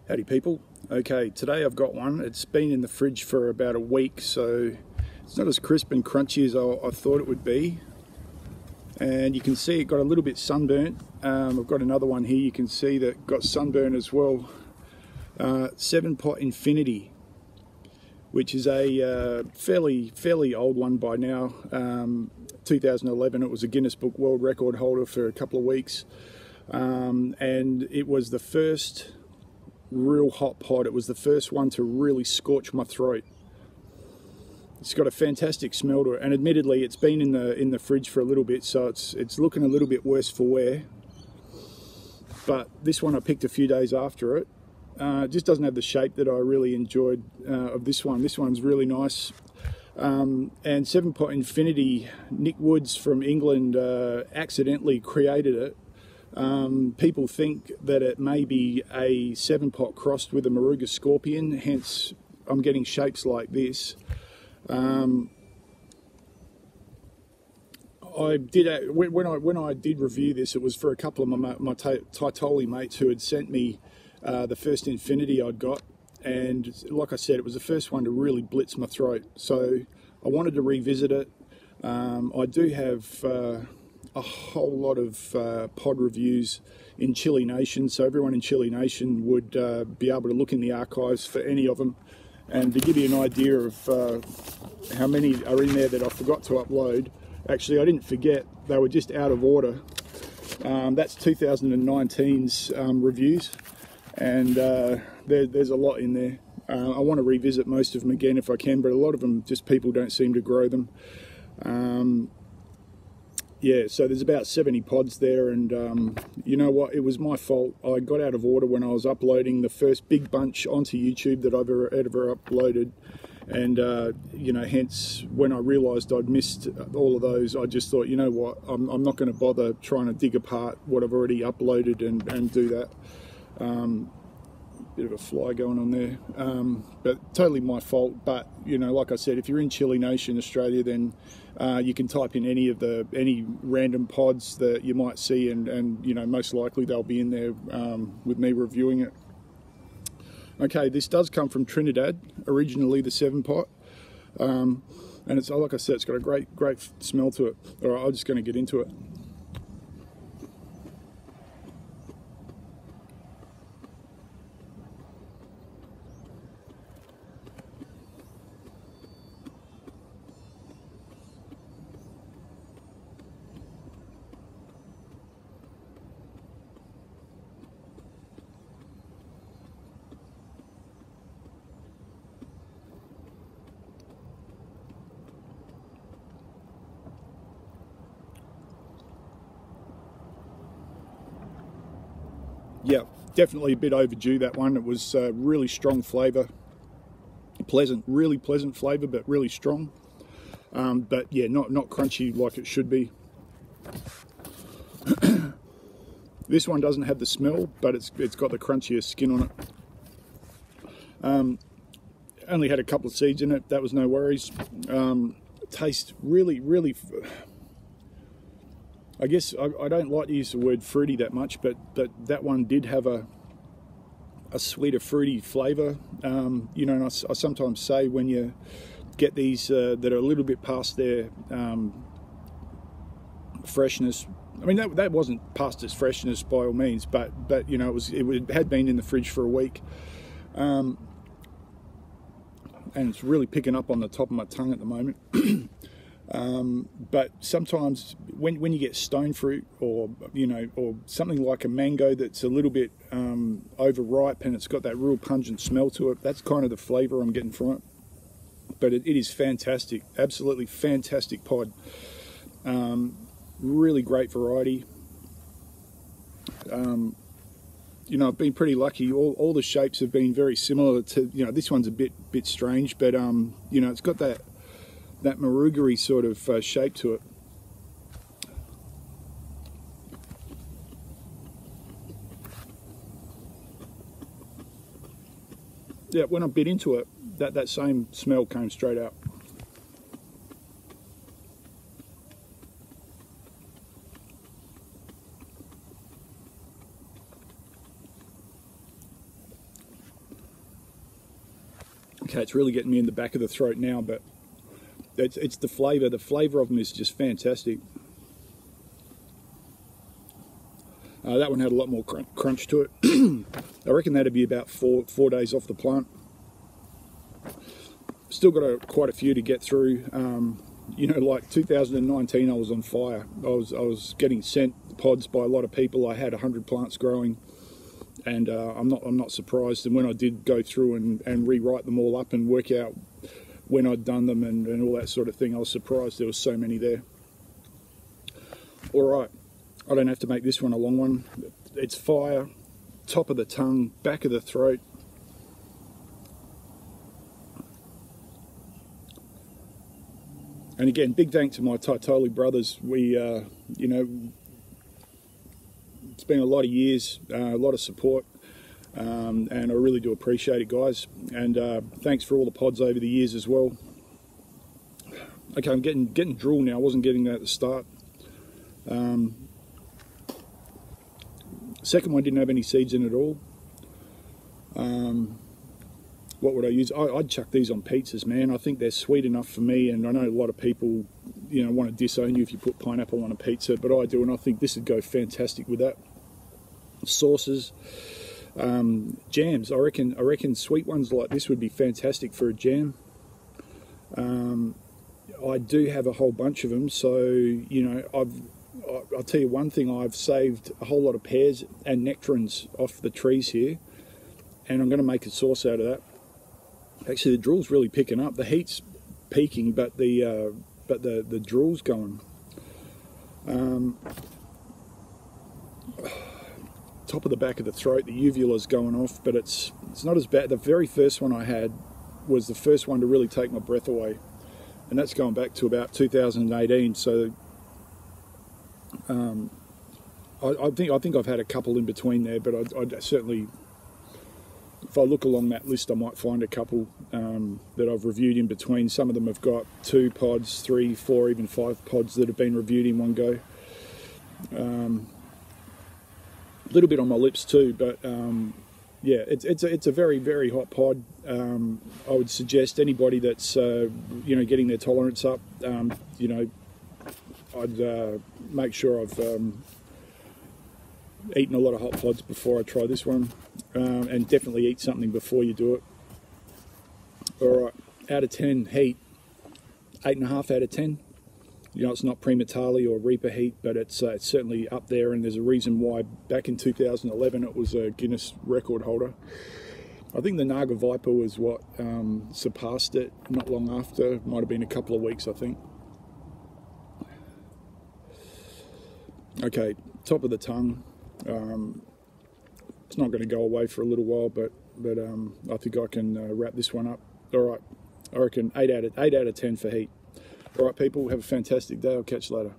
Howdy people. Okay, today I've got one. It's been in the fridge for about a week, so it's not as crisp and crunchy as I thought it would be. And you can see it got a little bit sunburnt. I've got another one here you can see that got sunburnt as well. 7-pot Infinity, which is a fairly old one by now. 2011, it was a Guinness Book World Record holder for a couple of weeks. And it was the first real hot pot. It was the first one to really scorch my throat. It's got a fantastic smell to it, and admittedly it's been in the fridge for a little bit, so it's looking a little bit worse for wear. But this one I picked a few days after it. It just doesn't have the shape that I really enjoyed of this one. This one's really nice. And 7-pot Infinity, Nick Woods from England accidentally created it. People think that it may be a 7-pot crossed with a Moruga Scorpion, hence I'm getting shapes like this. When I did review this, it was for a couple of my Taitoli mates who had sent me the first Infinity I'd got, and like I said, it was the first one to really blitz my throat, so I wanted to revisit it. I do have a whole lot of pod reviews in Chilli Nation, so everyone in Chilli Nation would be able to look in the archives for any of them. And to give you an idea of how many are in there that I forgot to upload, actually I didn't forget, they were just out of order. That's 2019's reviews, and there's a lot in there. I want to revisit most of them again if I can, but a lot of them just people don't seem to grow them. Yeah, so there's about 70 pods there, and you know what, it was my fault. I got out of order when I was uploading the first big bunch onto YouTube that I've ever uploaded, and you know, hence when I realised I'd missed all of those, I just thought, you know what, I'm not going to bother trying to dig apart what I've already uploaded and do that. Bit of a fly going on there, but totally my fault. But you know, like I said, if you're in Chilli Nation Australia, then you can type in any random pods that you might see, and you know, most likely they'll be in there with me reviewing it. Okay, this does come from Trinidad, originally the 7-pot, and it's, like I said, it's got a great smell to it. All right, I'm just going to get into it. Yeah, definitely a bit overdue, that one. It was really strong flavour, really pleasant flavour, but really strong. But yeah, not crunchy like it should be. This one doesn't have the smell, but it's got the crunchiest skin on it. Only had a couple of seeds in it, that was no worries. Tastes really, I guess I don't like to use the word fruity that much, but that one did have a sweeter fruity flavour. You know, and I sometimes say when you get these that are a little bit past their freshness. I mean, that wasn't past its freshness by all means, but you know, it had been in the fridge for a week, and it's really picking up on the top of my tongue at the moment. But sometimes when you get stone fruit, or you know, or something like a mango that's a little bit overripe and it's got that real pungent smell to it, that's kind of the flavour I'm getting from it. But it is fantastic, absolutely fantastic pod. Really great variety. You know, I've been pretty lucky. All the shapes have been very similar to, you know, this one's a bit strange, but you know, it's got that Moruga-y sort of shape to it. Yeah, when I bit into it, that same smell came straight out. Okay, it's really getting me in the back of the throat now, but it's the flavour. The flavour of them is just fantastic. That one had a lot more crunch to it. I reckon that'd be about four days off the plant. Still got quite a few to get through. You know, like 2019, I was on fire. I was getting sent pods by a lot of people. I had 100 plants growing, and I'm not surprised. And when I did go through and rewrite them all up and work out when I'd done them and all that sort of thing, I was surprised there was so many there. All right, I don't have to make this one a long one. It's fire, top of the tongue, back of the throat. And again, big thanks to my Taitoli brothers. We, you know, it's been a lot of years, a lot of support, and I really do appreciate it, guys. And thanks for all the pods over the years as well. Okay, I'm getting drool now. I wasn't getting that at the start. Second one didn't have any seeds in it at all. What would I use? I'd chuck these on pizzas, man. I think they're sweet enough for me, and I know a lot of people, you know, want to disown you if you put pineapple on a pizza, but I do, and I think this would go fantastic with that. Sauces, jams. I reckon sweet ones like this would be fantastic for a jam. I do have a whole bunch of them, so you know, I'll tell you one thing. I've saved a whole lot of pears and nectarines off the trees here, and I'm going to make a sauce out of that. Actually, the drool's really picking up. The heat's peaking, but the drool's going. Top of the back of the throat, the uvula's going off, but it's not as bad. The very first one I had was the first one to really take my breath away, and that's going back to about 2018. So I think I've had a couple in between there, but I'd certainly, if I look along that list, I might find a couple that I've reviewed in between. Some of them have got 2 pods, 3, 4, even 5 pods that have been reviewed in one go. A little bit on my lips too, but yeah, it's a very, very hot pod. I would suggest anybody that's you know, getting their tolerance up, you know, I'd make sure I've eaten a lot of hot pods before I try this one, and definitely eat something before you do it. All right, out of 10 heat, 8.5 out of 10. You know, it's not Primatali or Reaper heat, but it's certainly up there, and there's a reason why back in 2011 it was a Guinness record holder. I think the Naga Viper was what surpassed it not long after. Might have been a couple of weeks, I think. Okay, top of the tongue. It's not going to go away for a little while, but I think I can wrap this one up. All right, I reckon 8 out of 10 for heat. All right, people, have a fantastic day. I'll catch you later.